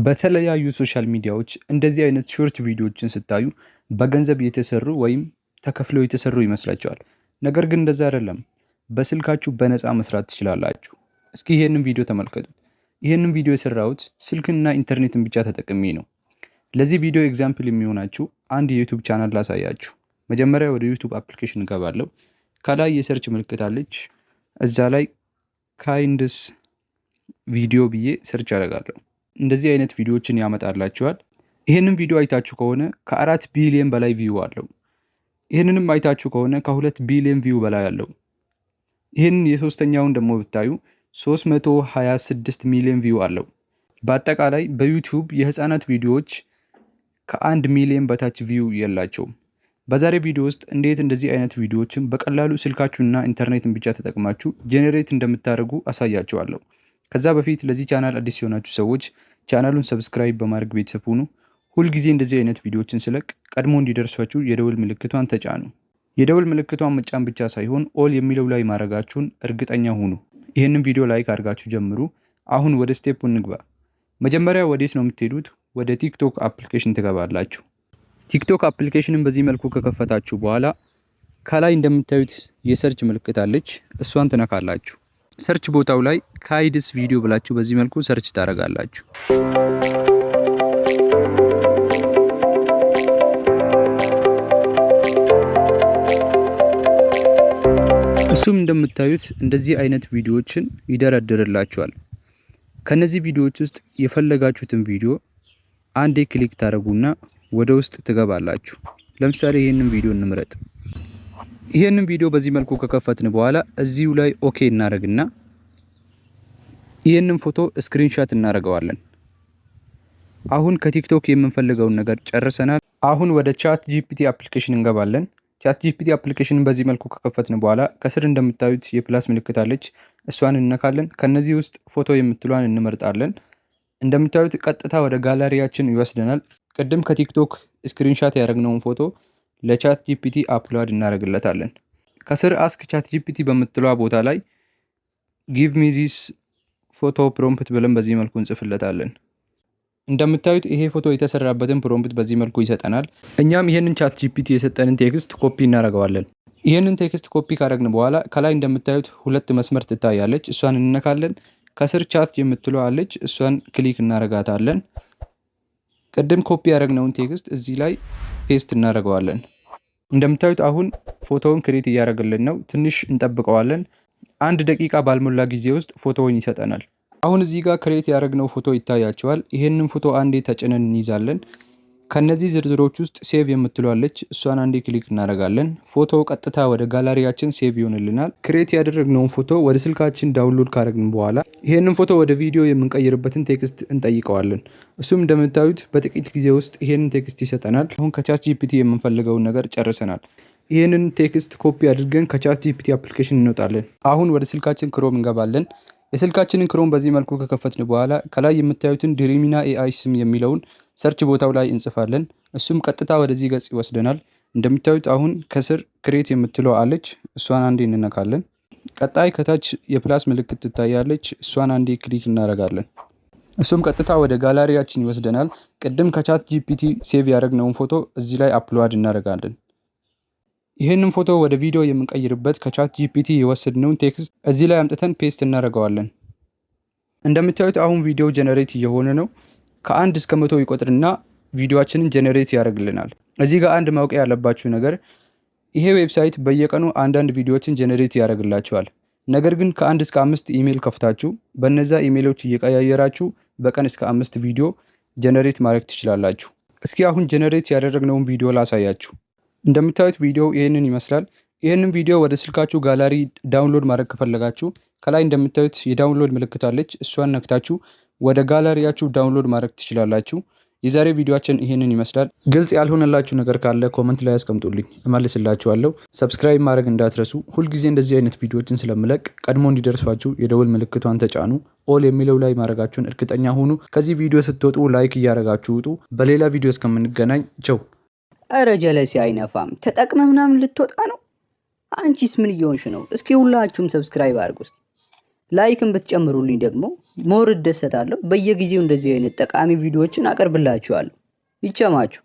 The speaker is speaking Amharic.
በተለያዩ ሶሻል ሚዲያዎች እንደዚህ አይነት ሾርት ቪዲዮዎችን ስታዩ በገንዘብ የተሰሩ ወይም ተከፍለው የተሰሩ ይመስላችኋል። ነገር ግን እንደዛ አይደለም። በስልካችሁ በነፃ መስራት ትችላላችሁ። እስኪ ይሄንን ቪዲዮ ተመልከቱት። ይሄንን ቪዲዮ የሰራሁት ስልክና ኢንተርኔትን ብቻ ተጠቅሜ ነው። ለዚህ ቪዲዮ ኤግዛምፕል የሚሆናችሁ አንድ የዩቲዩብ ቻናል ላሳያችሁ። መጀመሪያ ወደ ዩቲዩብ አፕሊኬሽን እገባለሁ። ከላይ የሰርች ምልክት አለች። እዛ ላይ ካይንድስ ቪዲዮ ብዬ ሰርች አደርጋለሁ። እንደዚህ አይነት ቪዲዮዎችን ያመጣላችኋል። ይህንን ቪዲዮ አይታችሁ ከሆነ ከ4 ቢሊዮን በላይ ቪው አለው። ይህንንም አይታችሁ ከሆነ ከ2 ቢሊዮን ቪው በላይ አለው። ይህንን የሶስተኛውን ደግሞ ብታዩ 326 ሚሊዮን ቪው አለው። በአጠቃላይ በዩቲዩብ የህፃናት ቪዲዮዎች ከ1 ሚሊዮን በታች ቪው የላቸውም። በዛሬ ቪዲዮ ውስጥ እንዴት እንደዚህ አይነት ቪዲዮዎችን በቀላሉ ስልካችሁና ኢንተርኔትን ብቻ ተጠቅማችሁ ጄኔሬት እንደምታደርጉ አሳያችኋለሁ። ከዛ በፊት ለዚህ ቻናል አዲስ የሆናችሁ ሰዎች ቻናሉን ሰብስክራይብ በማድረግ ቤተሰብ ሁኑ። ሁልጊዜ እንደዚህ አይነት ቪዲዮዎችን ስለቅ ቀድሞ እንዲደርሷችሁ የደወል ምልክቷን ተጫኑ። የደወል ምልክቷን መጫን ብቻ ሳይሆን ኦል የሚለው ላይ ማድረጋችሁን እርግጠኛ ሁኑ። ይህንን ቪዲዮ ላይክ አድርጋችሁ ጀምሩ። አሁን ወደ ስቴፕ እንግባ። መጀመሪያ ወዴት ነው የምትሄዱት? ወደ ቲክቶክ አፕሊኬሽን ትገባላችሁ። ቲክቶክ አፕሊኬሽንን በዚህ መልኩ ከከፈታችሁ በኋላ ከላይ እንደምታዩት የሰርች ምልክት አለች። እሷን ትነካላችሁ። ሰርች ቦታው ላይ ካይድስ ቪዲዮ ብላችሁ በዚህ መልኩ ሰርች ታደርጋላችሁ። እሱም እንደምታዩት እንደዚህ አይነት ቪዲዮዎችን ይደረድርላችኋል። ከነዚህ ቪዲዮዎች ውስጥ የፈለጋችሁትን ቪዲዮ አንዴ ክሊክ ታደርጉና ወደ ውስጥ ትገባላችሁ። ለምሳሌ ይሄንን ቪዲዮ እንምረጥ። ይሄንን ቪዲዮ በዚህ መልኩ ከከፈትን በኋላ እዚሁ ላይ ኦኬ እናደርግና ይሄንን ፎቶ ስክሪንሻት እናደርገዋለን። አሁን ከቲክቶክ የምንፈልገውን ነገር ጨርሰናል። አሁን ወደ ቻት ጂፒቲ አፕሊኬሽን እንገባለን። ቻት ጂፒቲ አፕሊኬሽንን በዚህ መልኩ ከከፈትን በኋላ ከስር እንደምታዩት የፕላስ ምልክት አለች። እሷን እንነካለን። ከነዚህ ውስጥ ፎቶ የምትሏን እንመርጣለን። እንደምታዩት ቀጥታ ወደ ጋላሪያችን ይወስደናል። ቅድም ከቲክቶክ ስክሪንሻት ያደረግነውን ፎቶ ለቻት ጂፒቲ አፕሎድ እናደርግለታለን። ከስር አስክ ቻት ጂፒቲ በምትሏ ቦታ ላይ ጊቭ ሚ ዚስ ፎቶ ፕሮምፕት ብለን በዚህ መልኩ እንጽፍለታለን። እንደምታዩት ይሄ ፎቶ የተሰራበትን ፕሮምፕት በዚህ መልኩ ይሰጠናል። እኛም ይሄንን ቻት ጂፒቲ የሰጠንን ቴክስት ኮፒ እናደርገዋለን። ይሄንን ቴክስት ኮፒ ካደረግን በኋላ ከላይ እንደምታዩት 2 መስመር ትታያለች። እሷን እንነካለን። ከስር ቻት የምትሏ አለች። እሷን ክሊክ እናደርጋታለን። ቅድም ኮፒ ያደረግነውን ቴክስት እዚህ ላይ ፔስት እናደርገዋለን። እንደምታዩት አሁን ፎቶውን ክሬት እያደረገልን ነው። ትንሽ እንጠብቀዋለን። 1 ደቂቃ ባልሞላ ጊዜ ውስጥ ፎቶውን ይሰጠናል። አሁን እዚህ ጋር ክሬት ያደረግነው ፎቶ ይታያቸዋል። ይሄንን ፎቶ አንዴ ተጭነን እንይዛለን። ከነዚህ ዝርዝሮች ውስጥ ሴቭ የምትሏለች እሷን አንዴ ክሊክ እናደርጋለን። ፎቶ ቀጥታ ወደ ጋላሪያችን ሴቭ ይሆንልናል። ክሬት ያደረግነውን ፎቶ ወደ ስልካችን ዳውንሎድ ካደረግን በኋላ ይሄንን ፎቶ ወደ ቪዲዮ የምንቀይርበትን ቴክስት እንጠይቀዋለን። እሱም እንደምታዩት በጥቂት ጊዜ ውስጥ ይሄንን ቴክስት ይሰጠናል። አሁን ከቻት ጂፒቲ የምንፈልገውን ነገር ጨርሰናል። ይሄንን ቴክስት ኮፒ አድርገን ከቻት ጂፒቲ አፕሊኬሽን እንወጣለን። አሁን ወደ ስልካችን ክሮም እንገባለን። የስልካችንን ክሮም በዚህ መልኩ ከከፈትን በኋላ ከላይ የምታዩትን ድሪሚና ኤአይ ስም የሚለውን ሰርች ቦታው ላይ እንጽፋለን። እሱም ቀጥታ ወደዚህ ገጽ ይወስደናል። እንደምታዩት አሁን ከስር ክሬት የምትለው አለች። እሷን አንዴ እንነካለን። ቀጣይ ከታች የፕላስ ምልክት ትታያለች። እሷን አንዴ ክሊክ እናደርጋለን። እሱም ቀጥታ ወደ ጋላሪያችን ይወስደናል። ቅድም ከቻት ጂፒቲ ሴቭ ያደረግነውን ፎቶ እዚህ ላይ አፕሎድ እናደርጋለን። ይህንን ፎቶ ወደ ቪዲዮ የምንቀይርበት ከቻት ጂፒቲ የወሰድነውን ቴክስት እዚህ ላይ አምጥተን ፔስት እናደርገዋለን። እንደምታዩት አሁን ቪዲዮ ጀነሬት እየሆነ ነው። ከ1 እስከ 100 ይቆጥርና ቪዲዮአችንን ጀነሬት ያደርግልናል። እዚህ ጋር አንድ ማወቅ ያለባችሁ ነገር ይሄ ዌብሳይት በየቀኑ አንዳንድ ቪዲዮዎችን ጀነሬት ያደርግላችኋል። ነገር ግን ከ1 እስከ 5 ኢሜል ከፍታችሁ በነዛ ኢሜሎች እየቀያየራችሁ በቀን እስከ 5 ቪዲዮ ጀነሬት ማድረግ ትችላላችሁ። እስኪ አሁን ጀነሬት ያደረግነውን ቪዲዮ ላሳያችሁ። እንደምታዩት ቪዲዮ ይህንን ይመስላል። ይህንን ቪዲዮ ወደ ስልካችሁ ጋላሪ ዳውንሎድ ማድረግ ከፈለጋችሁ ከላይ እንደምታዩት የዳውንሎድ ምልክት አለች። እሷን ነክታችሁ ወደ ጋላሪያችሁ ዳውንሎድ ማድረግ ትችላላችሁ። የዛሬ ቪዲዮአችን ይህንን ይመስላል። ግልጽ ያልሆነላችሁ ነገር ካለ ኮመንት ላይ አስቀምጡልኝ፣ እመልስላችኋለሁ። ሰብስክራይብ ማድረግ እንዳትረሱ። ሁልጊዜ እንደዚህ አይነት ቪዲዮዎችን ስለምለቅ ቀድሞ እንዲደርሷችሁ የደወል ምልክቷን ተጫኑ። ኦል የሚለው ላይ ማድረጋችሁን እርግጠኛ ሁኑ። ከዚህ ቪዲዮ ስትወጡ ላይክ እያደረጋችሁ ውጡ። በሌላ ቪዲዮ እስከምንገናኝ ቸው። እረ ጀለሴ አይነፋም። ተጠቅመ ምናምን ልትወጣ ነው። አንቺስ ምን እየሆንሽ ነው? እስኪ ሁላችሁም ሰብስክራይብ አድርጉ። ላይክን ብትጨምሩልኝ ደግሞ ሞር እደሰታለሁ። በየጊዜው እንደዚህ አይነት ጠቃሚ ቪዲዮዎችን አቀርብላችኋለሁ። ይቸማችሁ።